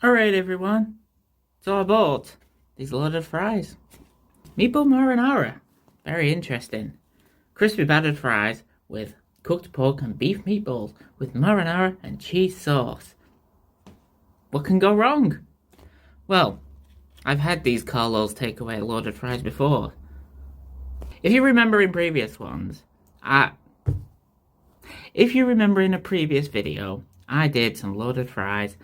Alright everyone, so I bought these loaded fries. Meatball Marinara, very interesting. Crispy battered fries with cooked pork and beef meatballs with marinara and cheese sauce. What can go wrong? Well, I've had these Carlo's takeaway loaded fries before. If you remember in previous ones, if you remember in a previous video, I did some loaded fries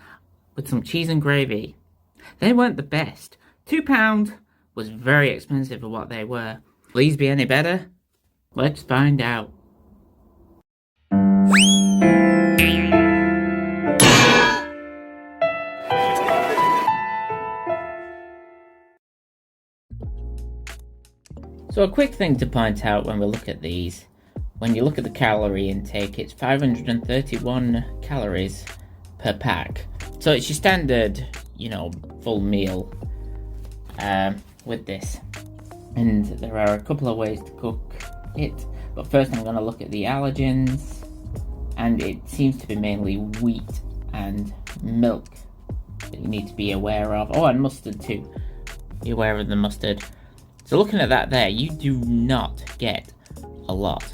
with some cheese and gravy. They weren't the best. £2 was very expensive for what they were. Will these be any better? Let's find out. So a quick thing to point out when we look at these. When you look at the calorie intake, it's 531 calories per pack. So it's your standard, full meal with this. And there are a couple of ways to cook it. But first I'm going to look at the allergens. And it seems to be mainly wheat and milk that you need to be aware of. Oh, and mustard too. Be aware of the mustard. So looking at that there, you do not get a lot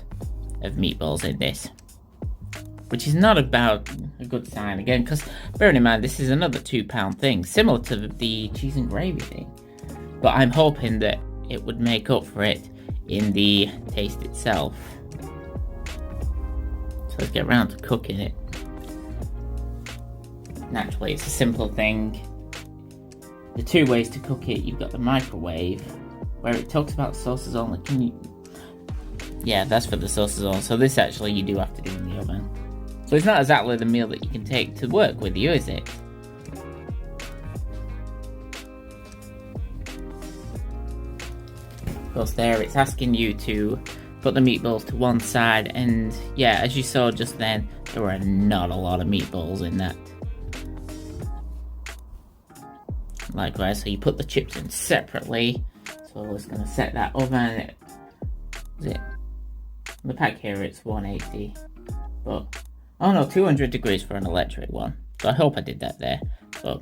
of meatballs in this. Which is not about a good sign again, because bearing in mind this is another £2 thing, similar to the cheese and gravy thing. But I'm hoping that it would make up for it in the taste itself. So let's get around to cooking it. Naturally, it's a simple thing. The two ways to cook it, you've got the microwave, where it talks about sauces only. Yeah, that's for the sauces only. So this actually you do have to do in the oven. So it's not exactly the meal that you can take to work with you, is it? Of course there, it's asking you to put the meatballs to one side, and yeah, as you saw just then, there were not a lot of meatballs in that. Likewise, so you put the chips in separately. So we're just going to set that oven. The pack here it's 180, but oh no, 200 degrees for an electric one. So I hope I did that there. But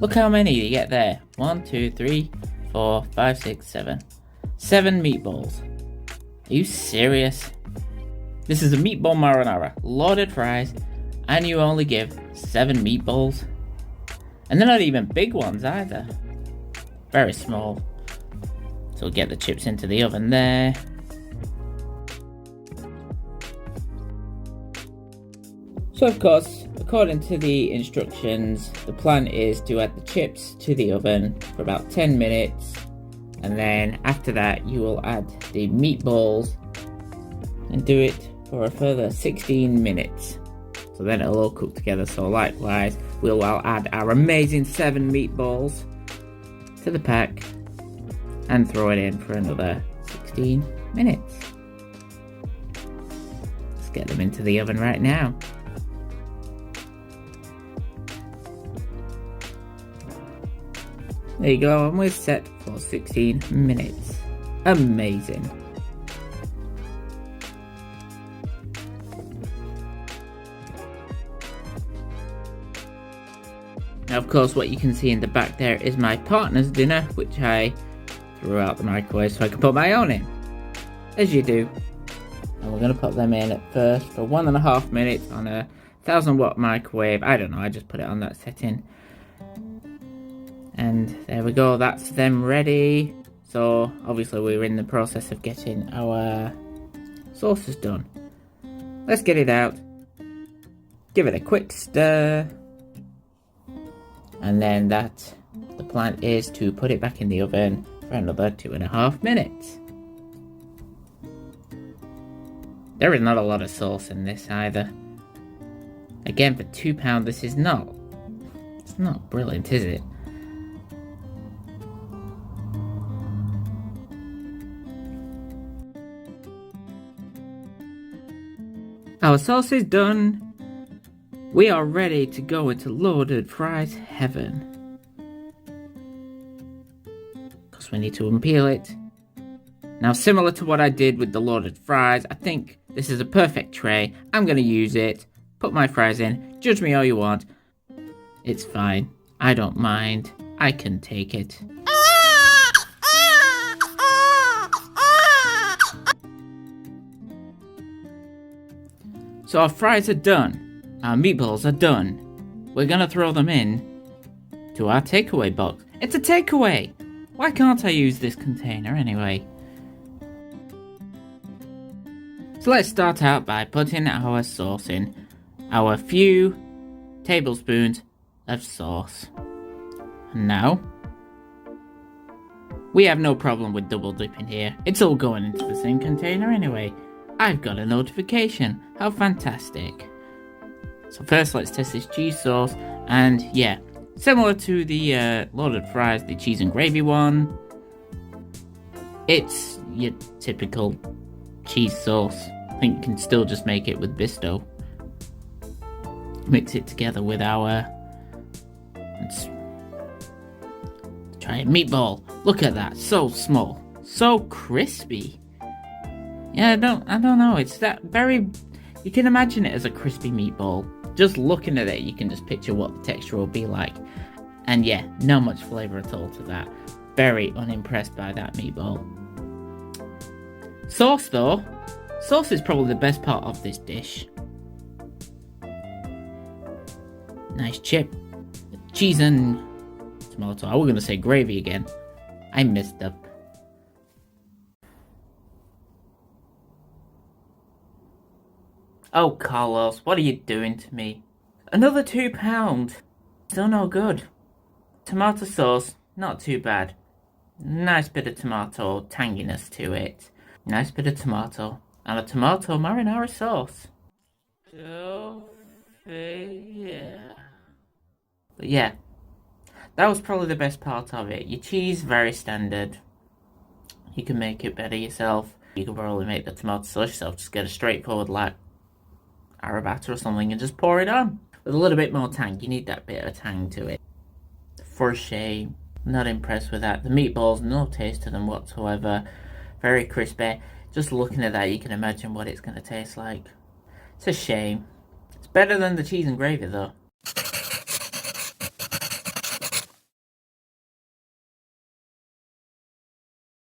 look how many you get there. 1, 2, 3, 4, 5, 6, 7. 7 meatballs. Are you serious? This is a meatball marinara, loaded fries, and you only give 7 meatballs? And they're not even big ones either. Very small. So we'll get the chips into the oven there. So of course, according to the instructions, the plan is to add the chips to the oven for about 10 minutes. And then after that, you will add the meatballs and do it for a further 16 minutes. So then it'll all cook together. So likewise, we'll add our amazing 7 meatballs to the pack and throw it in for another 16 minutes. Let's get them into the oven right now. There you go, and we're set for 16 minutes. Amazing. Now of course what you can see in the back there is my partner's dinner, which I threw out the microwave so I can put my own in. As you do. And we're going to put them in at first for 1.5 minutes on a 1000-watt microwave. I don't know, I just put it on that setting. And there we go, that's them ready. So obviously we're in the process of getting our sauces done. Let's get it out. Give it a quick stir. And then the plan is to put it back in the oven for another 2.5 minutes. There is not a lot of sauce in this either. Again, for £2, this is it's not brilliant, is it? Our sauce is done. We are ready to go into loaded fries heaven. Because we need to unpeel it. Now, similar to what I did with the loaded fries, I think this is a perfect tray. I'm going to use it, put my fries in, judge me all you want. It's fine. I don't mind. I can take it. So our fries are done. Our meatballs are done. We're going to throw them in to our takeaway box. It's a takeaway! Why can't I use this container anyway? So let's start out by putting our sauce in. Our few tablespoons of sauce. And now, we have no problem with double dipping here. It's all going into the same container anyway. I've got a notification. How fantastic. So first let's test this cheese sauce. And yeah, similar to the loaded fries, the cheese and gravy one. It's your typical cheese sauce. I think you can still just make it with Bisto. Mix it together with our... Let's try a meatball. Look at that, so small, so crispy. Yeah, I don't know. It's that very... You can imagine it as a crispy meatball. Just looking at it, you can just picture what the texture will be like. And yeah, not much flavor at all to that. Very unimpressed by that meatball. Sauce though. Sauce is probably the best part of this dish. Nice chip. Cheese and tomato. I was going to say gravy again. I messed up. Oh, Carlos, what are you doing to me? Another £2. Still no good. Tomato sauce, not too bad. Nice bit of tomato tanginess to it. Nice bit of tomato. And a tomato marinara sauce. So, yeah. But yeah, that was probably the best part of it. Your cheese, very standard. You can make it better yourself. You can probably make the tomato sauce yourself. Just get a straightforward like arrabbiata or something and just pour it on. With a little bit more tang. You need that bit of tang to it. For shame. Not impressed with that. The meatballs, no taste to them whatsoever. Very crispy. Just looking at that, you can imagine what it's going to taste like. It's a shame. It's better than the cheese and gravy though.